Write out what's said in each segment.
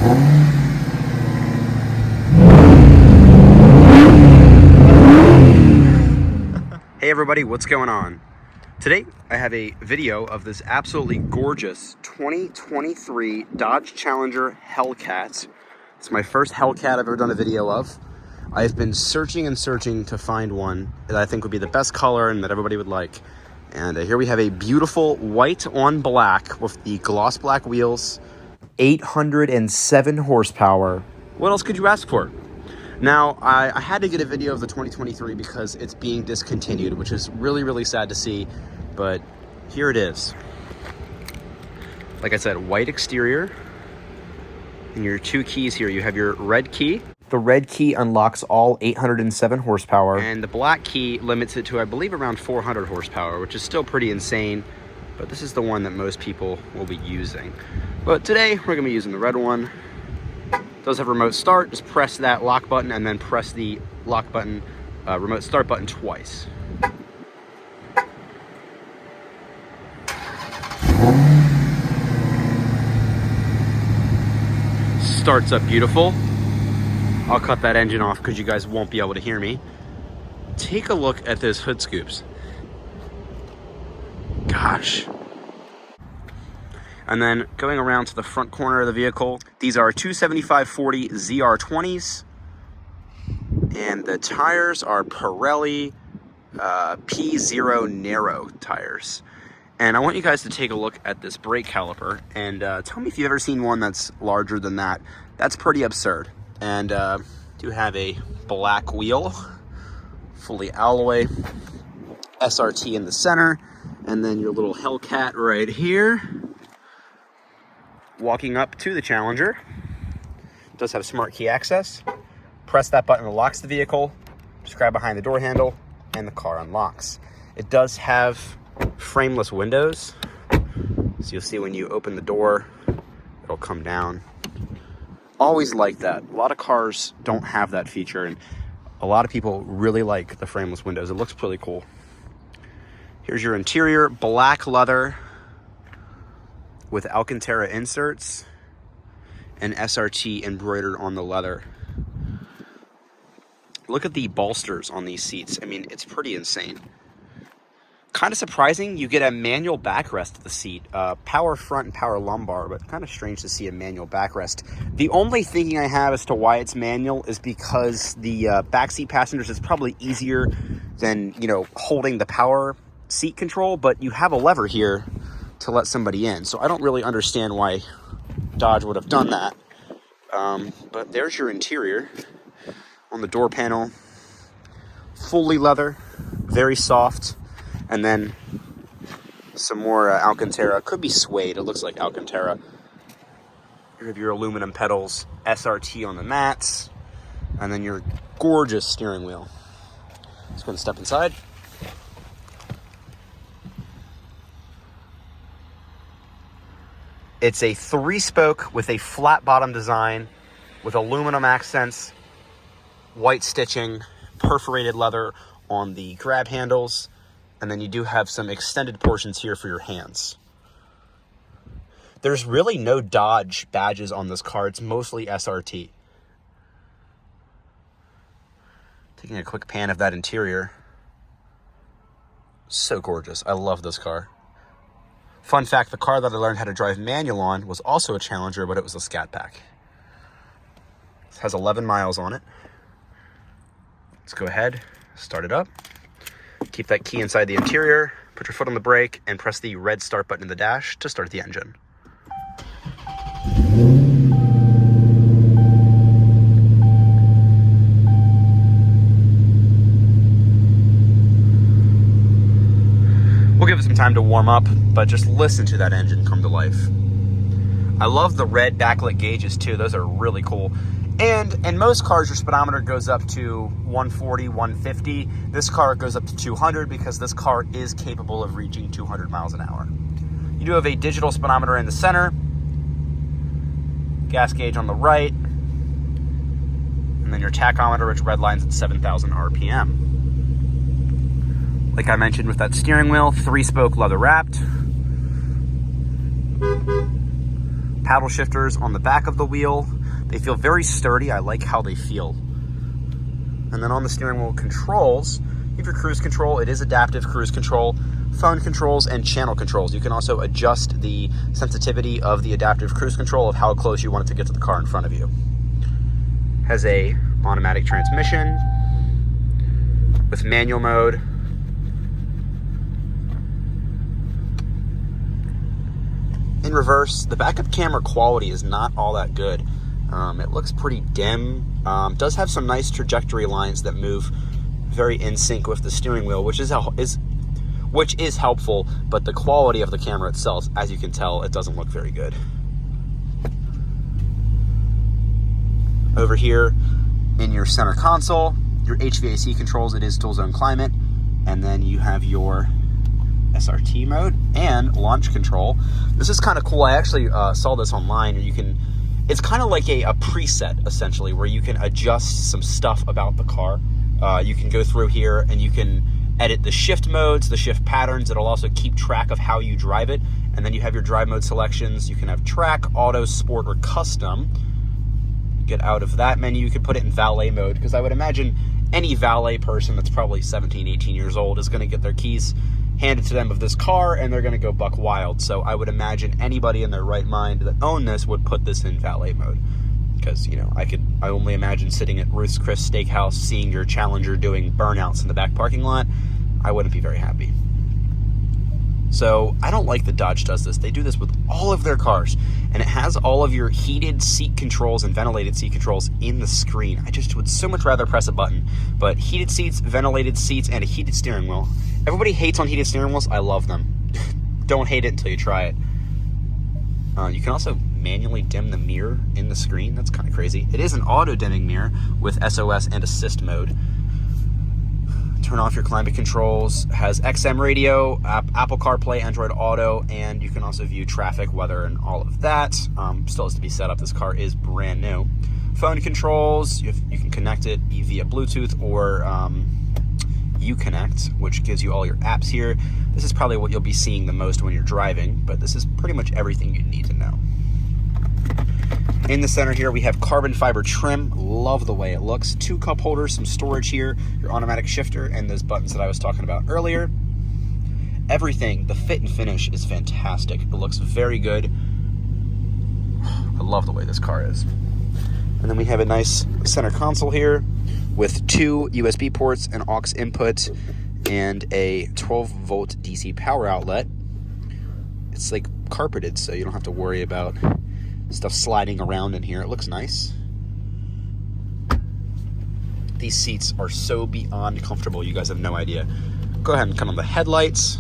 Hey everybody, what's going on? Today I have a video of this absolutely gorgeous 2023 Dodge Challenger Hellcat. It's my first Hellcat I've ever done a video of. I've been searching and searching to find one that I think would be the best color and that everybody would like. And here we have a beautiful white on black with the gloss black wheels, 807 horsepower. What else could you ask for? Now, I had to get a video of the 2023 because it's being discontinued, which is really, really sad to see, but here it is. Like I said, white exterior, and your two keys here. You have your red key. The red key unlocks all 807 horsepower, and the black key limits it to, I believe, around 400 horsepower, which is still pretty insane, but this is the one that most people will be using. But today, we're gonna be using the red one. Does have remote start. Just press that lock button and then press the lock button, remote start button twice. Starts up beautiful. I'll cut that engine off because you guys won't be able to hear me. Take a look at those hood scoops. Gosh. And then going around to the front corner of the vehicle, these are 275/40 ZR20s. And the tires are Pirelli P0 Narrow tires. And I want you guys to take a look at this brake caliper and tell me if you've ever seen one that's larger than that. That's pretty absurd. And do have a black wheel, fully alloy, SRT in the center, and then your little Hellcat right here. Walking up to the Challenger, it does have smart key access. Press that button, it locks the vehicle. Just grab behind the door handle and the car unlocks. It does have frameless windows, so you'll see when you open the door, it'll come down. Always like that. A lot of cars don't have that feature, and a lot of people really like the frameless windows. It looks pretty cool. Here's your interior, black leather with Alcantara inserts and SRT embroidered on the leather. Look at the bolsters on these seats. I mean, it's pretty insane. Kind of surprising, you get a manual backrest of the seat. Power front and power lumbar, but kind of strange to see a manual backrest. The only thinking I have as to why it's manual is because the backseat passengers is probably easier than, you know, holding the power seat control, but you have a lever here to let somebody in. So I don't really understand why Dodge would have done that. But there's your interior on the door panel. Fully leather, very soft. And then some more Alcantara. Could be suede. It looks like Alcantara. You have your aluminum pedals, SRT on the mats, and then your gorgeous steering wheel. Let's go and step inside. It's a 3-spoke with a flat bottom design with aluminum accents, white stitching, perforated leather on the grab handles, and then you do have some extended portions here for your hands. There's really no Dodge badges on this car. It's mostly SRT. Taking a quick pan of that interior. So gorgeous. I love this car. Fun fact, the car that I learned how to drive manual on was also a Challenger, but it was a Scat Pack. It has 11 miles on it. Let's go ahead, start it up. Keep that key inside the interior, put your foot on the brake, and press the red start button in the dash to start the engine. We'll give it some time to warm up, but just listen to that engine come to life. I love the red backlit gauges too. Those are really cool. And in most cars, your speedometer goes up to 140, 150. This car goes up to 200 because this car is capable of reaching 200 miles an hour. You do have a digital speedometer in the center, gas gauge on the right, and then your tachometer, which redlines at 7,000 RPM. Like I mentioned with that steering wheel, 3-spoke leather wrapped. paddle shifters on the back of the wheel. They feel very sturdy. I like how they feel. And then on the steering wheel controls, you have your cruise control. It is adaptive cruise control, phone controls, and channel controls. You can also adjust the sensitivity of the adaptive cruise control of how close you want it to get to the car in front of you. Has a automatic transmission with manual mode. In reverse, the backup camera quality is not all that good. It looks pretty dim. Does have some nice trajectory lines that move very in sync with the steering wheel, which is helpful, but the quality of the camera itself, as you can tell, it doesn't look very good. Over here in your center console, your HVAC controls, it is dual zone climate, and then you have your SRT mode and launch control. This is kind of cool. I actually saw this online. It's kind of like a preset, essentially, where you can adjust some stuff about the car. You can go through here and you can edit the shift modes, the shift patterns. It'll also keep track of how you drive it. And then you have your drive mode selections. You can have track, auto, sport, or custom. Get out of that menu. You can put it in valet mode, because I would imagine any valet person that's probably 17, 18 years old is going to get their keys handed to them of this car and they're going to go buck wild. So I would imagine anybody in their right mind that owned this would put this in valet mode, because, you know, I only imagine sitting at Ruth's Chris Steakhouse seeing your Challenger doing burnouts in the back parking lot. I wouldn't be very happy. So I don't like that Dodge does this. They do this with all of their cars, and it has all of your heated seat controls and ventilated seat controls in the screen. I just would so much rather press a button. But heated seats, ventilated seats, and a heated steering wheel. Everybody hates on heated steering wheels. I love them. Don't hate it until you try it. You can also manually dim the mirror in the screen. That's kind of crazy. It is an auto dimming mirror with SOS and assist mode. Turn off your climate controls. Has XM radio, Apple CarPlay, Android Auto, and you can also view traffic, weather, and all of that. Still has to be set up. This car is brand new. Phone controls, you can connect it via Bluetooth or Uconnect, which gives you all your apps here. This is probably what you'll be seeing the most when you're driving, but this is pretty much everything you need to know. In the center here, we have carbon fiber trim. Love the way it looks. 2 cup holders, some storage here, your automatic shifter, and those buttons that I was talking about earlier. Everything, the fit and finish is fantastic. It looks very good. I love the way this car is. And then we have a nice center console here with 2 USB ports, an aux input, and a 12-volt DC power outlet. It's like carpeted, so you don't have to worry about stuff sliding around in here. It looks nice. These seats are so beyond comfortable, you guys have no idea. Go ahead and cut on the headlights,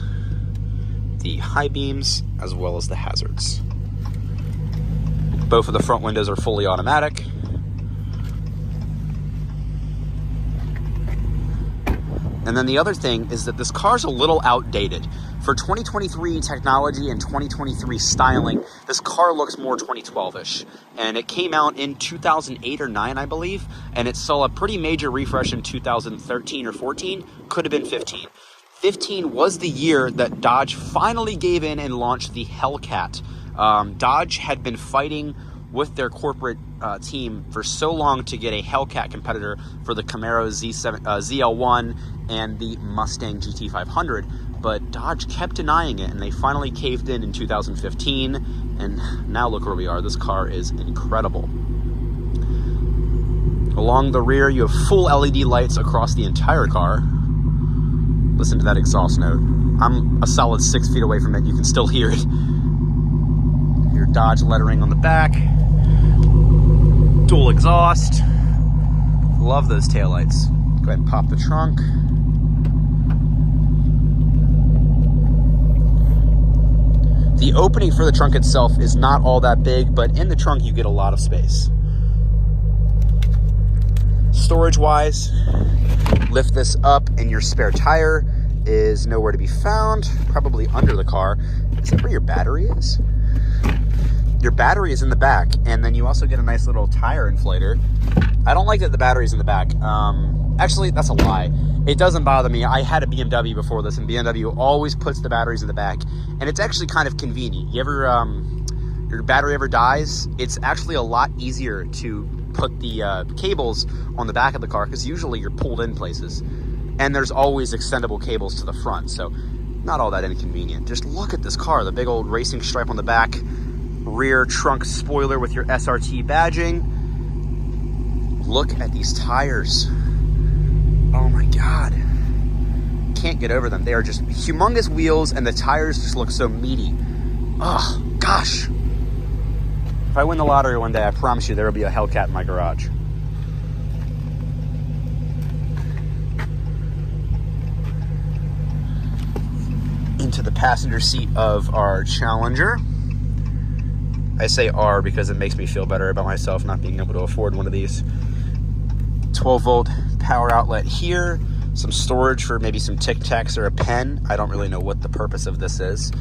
the high beams, as well as the hazards. Both of the front windows are fully automatic. And then the other thing is that this car's a little outdated. For 2023 technology and 2023 styling, this car looks more 2012-ish. And it came out in 2008 or 9, I believe, and it saw a pretty major refresh in 2013 or 14. Could have been 15. 15 was the year that Dodge finally gave in and launched the Hellcat. Dodge had been fighting with their corporate team for so long to get a Hellcat competitor for the Camaro ZL1 and the Mustang GT500, but Dodge kept denying it, and they finally caved in 2015, and now look where we are. This car is incredible. Along the rear, you have full LED lights across the entire car. Listen to that exhaust note. I'm a solid 6 feet away from it. You can still hear it. Your Dodge lettering on the back. Dual exhaust. Love those taillights. Go ahead and pop the trunk. The opening for the trunk itself is not all that big, but in the trunk you get a lot of space. Storage-wise, lift this up and your spare tire is nowhere to be found, probably under the car. Is that where your battery is? Your battery is in the back, and then you also get a nice little tire inflator. I don't like that the battery's in the back. Actually, that's a lie. It doesn't bother me. I had a BMW before this, and BMW always puts the batteries in the back, and it's actually kind of convenient. You ever your battery ever dies, it's actually a lot easier to put the cables on the back of the car, because usually you're pulled in places. And there's always extendable cables to the front, so not all that inconvenient. Just look at this car, the big old racing stripe on the back, rear trunk spoiler with your SRT badging. Look at these tires. Oh my God. Can't get over them. They are just humongous wheels, and the tires just look so meaty. Oh, gosh. If I win the lottery one day, I promise you there will be a Hellcat in my garage. Into the passenger seat of our Challenger. I say R because it makes me feel better about myself not being able to afford one of these. 12-volt power outlet here. Some storage for maybe some Tic Tacs or a pen. I don't really know what the purpose of this is.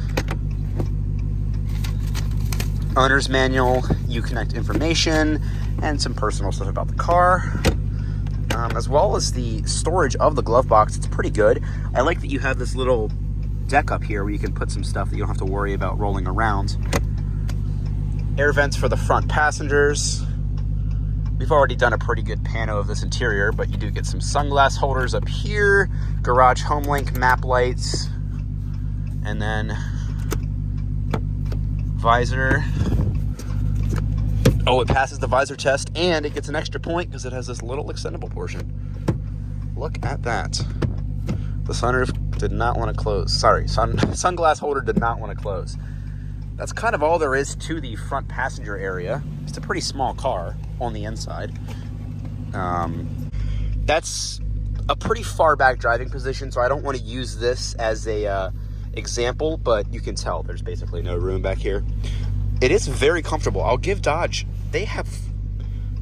Owner's manual, Uconnect information, and some personal stuff about the car. As well as the storage of the glove box. It's pretty good. I like that you have this little deck up here where you can put some stuff that you don't have to worry about rolling around. Air vents for the front passengers. We've already done a pretty good pano of this interior, but you do get some sunglass holders up here, garage HomeLink map lights, and then visor. Oh, it passes the visor test, and it gets an extra point because it has this little extendable portion. Look at that. The sunroof did not want to close. Sorry, sunglass holder did not want to close. That's kind of all there is to the front passenger area. It's a pretty small car on the inside. That's a pretty far back driving position, so I don't want to use this as a example, but you can tell there's basically no room back here. It is very comfortable. I'll give Dodge, they have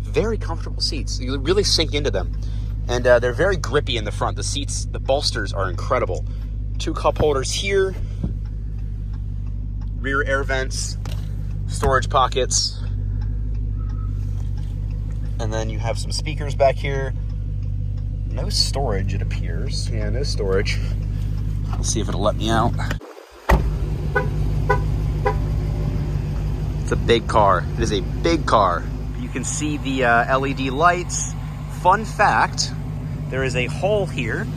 very comfortable seats. You really sink into them. And they're very grippy in the front. The seats, the bolsters are incredible. 2 cup holders here. Rear air vents, storage pockets. And then you have some speakers back here. No storage, it appears. Yeah, no storage. Let's see if it'll let me out. It's a big car. It is a big car. You can see the LED lights. Fun fact, there is a hole here,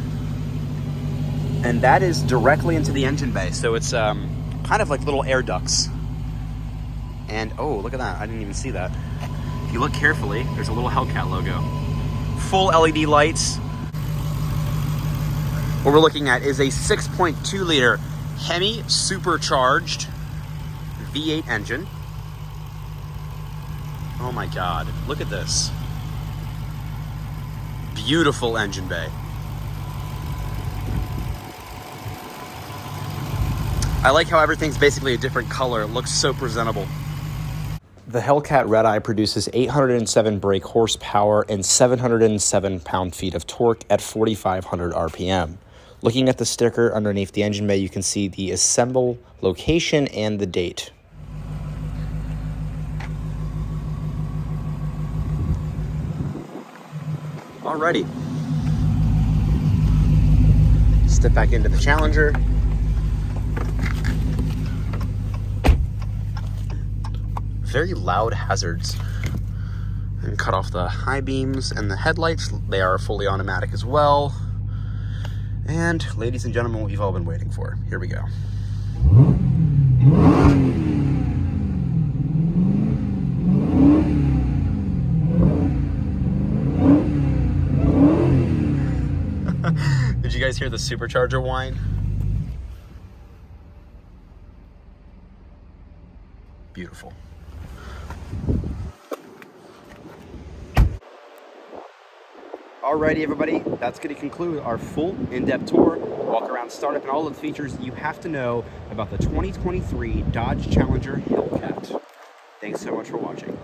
and that is directly into the engine bay. So it's kind of like little air ducts. And oh, look at that. I didn't even see that. If you look carefully, there's a little Hellcat logo. Full LED lights. What we're looking at is a 6.2 liter Hemi supercharged V8 engine. Oh my God, look at this. Beautiful engine bay. I like how everything's basically a different color. It looks so presentable. The Hellcat Red Eye produces 807 brake horsepower and 707 pound-feet of torque at 4,500 RPM. Looking at the sticker underneath the engine bay, you can see the assemble location and the date. Alrighty. Step back into the Challenger. Very loud hazards. And cut off the high beams and the headlights. They are fully automatic as well. And ladies and gentlemen, what you've all been waiting for. Here we go. Did you guys hear the supercharger whine? Beautiful. Alrighty, everybody, that's going to conclude our full in-depth tour, walk around startup, and all of the features you have to know about the 2023 Dodge Challenger Hellcat. Thanks so much for watching.